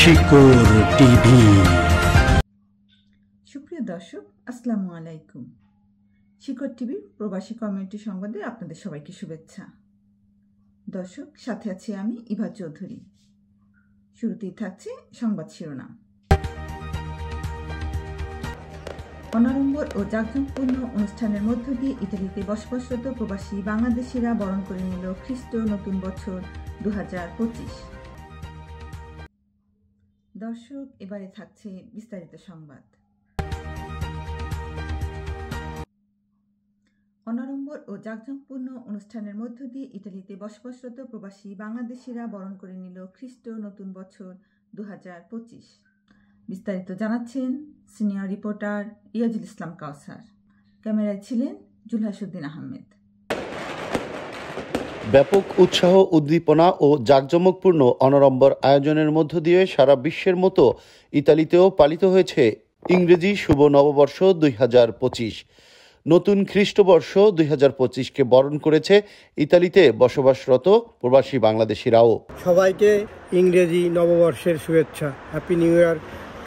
শিকড় টিভি। সুপ্রিয় দর্শক, আসসালামু আলাইকুম। শিকড় টিভির প্রবাসী কমিউনিটি সংবাদে আপনাদের সবাইকে শুভেচ্ছা। দর্শক, সাথে আছি আমি ইভা চৌধুরী। শুরুতেই থাকছে সংবাদ শিরোনাম। অনাড়ম্বর ও জাঁকজমকপূর্ণ অনুষ্ঠানের মধ্য দিয়ে ইতালিতে বসবাসরত প্রবাসী বাংলাদেশিরা বরণ করে নিল খ্রিস্টীয় নতুন বছর 2025। দর্শক, এবারে থাকছে বিস্তারিত সংবাদ। অনাড়ম্বর ও জাঁকজমকপূর্ণ অনুষ্ঠানের মধ্য দিয়ে ইতালিতে বসবাসরত প্রবাসী বাংলাদেশিরা বরণ করে নিল খ্রিস্টীয় নতুন বছর 2025। বিস্তারিত জানাচ্ছেন সিনিয়র রিপোর্টার ইয়াজুল ইসলাম কাউসার। ক্যামেরায় ছিলেন জুলহাসউদ্দিন আহমেদ। ব্যাপক উৎসাহ, উদ্দীপনা ও জাঁকজমকপূর্ণ অনাড়ম্বর আয়োজনের মধ্য দিয়ে সারা বিশ্বের মতো ইতালিতেও পালিত হয়েছে ইংরেজি শুভ নববর্ষ 2025। নতুন খ্রিস্টবর্ষ 2025কে বরণ করেছে ইতালিতে বসবাসরত প্রবাসী বাংলাদেশিরাও। সবাইকে ইংরেজি নববর্ষের শুভেচ্ছা। Happy new year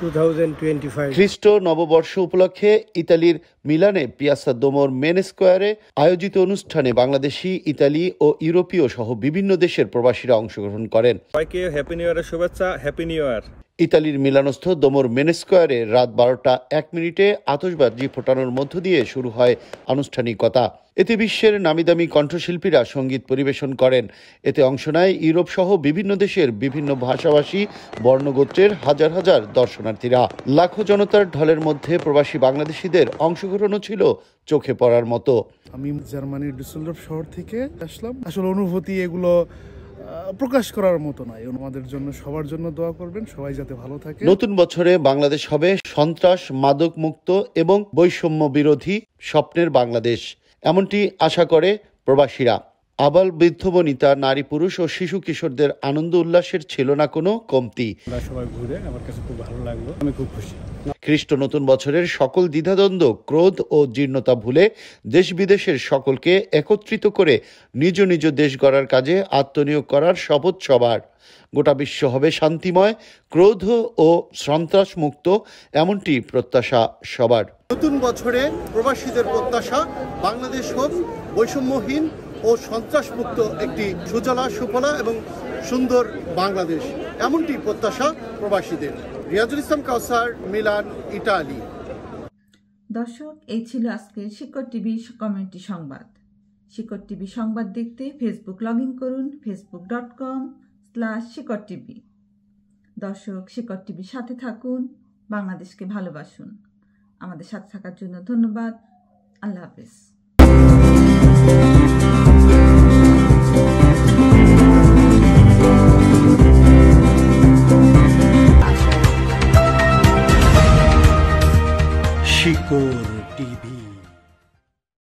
2025। খ্রিস্ট নববর্ষ উপলক্ষে ইতালির মিলানে পিয়াসা দোমোর মেন স্কোয়ারে আয়োজিত অনুষ্ঠানে বাংলাদেশি, ইতালি ও ইউরোপীয় সহ বিভিন্ন দেশের প্রবাসীরা অংশগ্রহণ করেন। সবাইকে হ্যাপি নিউ ইয়ারের শুভেচ্ছা। Happy new year. ইতালির মিলানস্থ দোমোর মেন স্কোয়ারে রাত 12:01 আতশবাজি ফোটানোর মধ্য দিয়ে শুরু হয় আনুষ্ঠানিকতা। এতে বিশ্বের নামিদামি কণ্ঠশিল্পীরা সঙ্গীত পরিবেশন করেন। এতে অংশ নেয় ইউরোপ সহ বিভিন্ন দেশের বিভিন্ন ভাষাভাষী বর্ণগোত্রের হাজার হাজার দর্শনার্থীরা। লাখো জনতার ঢলের মধ্যে প্রবাসী বাংলাদেশিদের অংশগ্রহণও ছিল চোখে পড়ার মতো। আমি জার্মানির ডুসেলডর্ফ শহর থেকে আসলাম। আসলে অনুভূতি এগুলো প্রকাশ করার মতো নয়। আমাদের জন্য, সবার জন্য দোয়া করবেন, সবাই যাতে ভালো থাকে। নতুন বছরে বাংলাদেশ হবে সন্ত্রাস, মাদক মুক্ত এবং বৈষম্য বিরোধী স্বপ্নের বাংলাদেশ, এমনটি আশা করে প্রবাসীরা। আবাল বৃদ্ধ বনিতা, নারী পুরুষ ও শিশু কিশোরদের আনন্দ উল্লাসের ছিল না কোনো কমতি। সবাই ঘুরে আমার কাছে খুব ভালো লাগলো, আমি খুব খুশি। খ্রিস্ট নতুন বছরের সকল দ্বিধাদ্বন্দ্ব, ক্রোধ ও জীর্ণতা ভুলে দেশ বিদেশের সকলকে একত্রিত করে নিজ নিজ দেশ গড়ার কাজে আত্মনিয়োগ করার শপথ সবার। গোটা বিশ্ব হবে শান্তিময়, ক্রোধ ও সন্ত্রাস মুক্ত, এমনটি প্রত্যাশা সবার। নতুন বছরে প্রবাসীদের প্রত্যাশা বাংলাদেশ হোক বৈষম্যহীন ও সন্ত্রাসমুক্ত একটি সুজলা, সুফলা এবং সুন্দর বাংলাদেশ, এমনটি প্রত্যাশা প্রবাসীদের। রিয়াজুল ইসলাম কাউসার, মিলান, ইটালি। দর্শক, এই ছিল আজকের শিকড় টিভি কমিউনিটি সংবাদ। শিকড় টিভি সংবাদ দেখতে ফেসবুক লগ ইন করুন, facebook.com/শিকড় টিভি। দর্শক, শিকড় টিভির সাথে থাকুন, বাংলাদেশকে ভালোবাসুন। আমাদের সাথে থাকার জন্য ধন্যবাদ। আল্লাহ হাফেজ।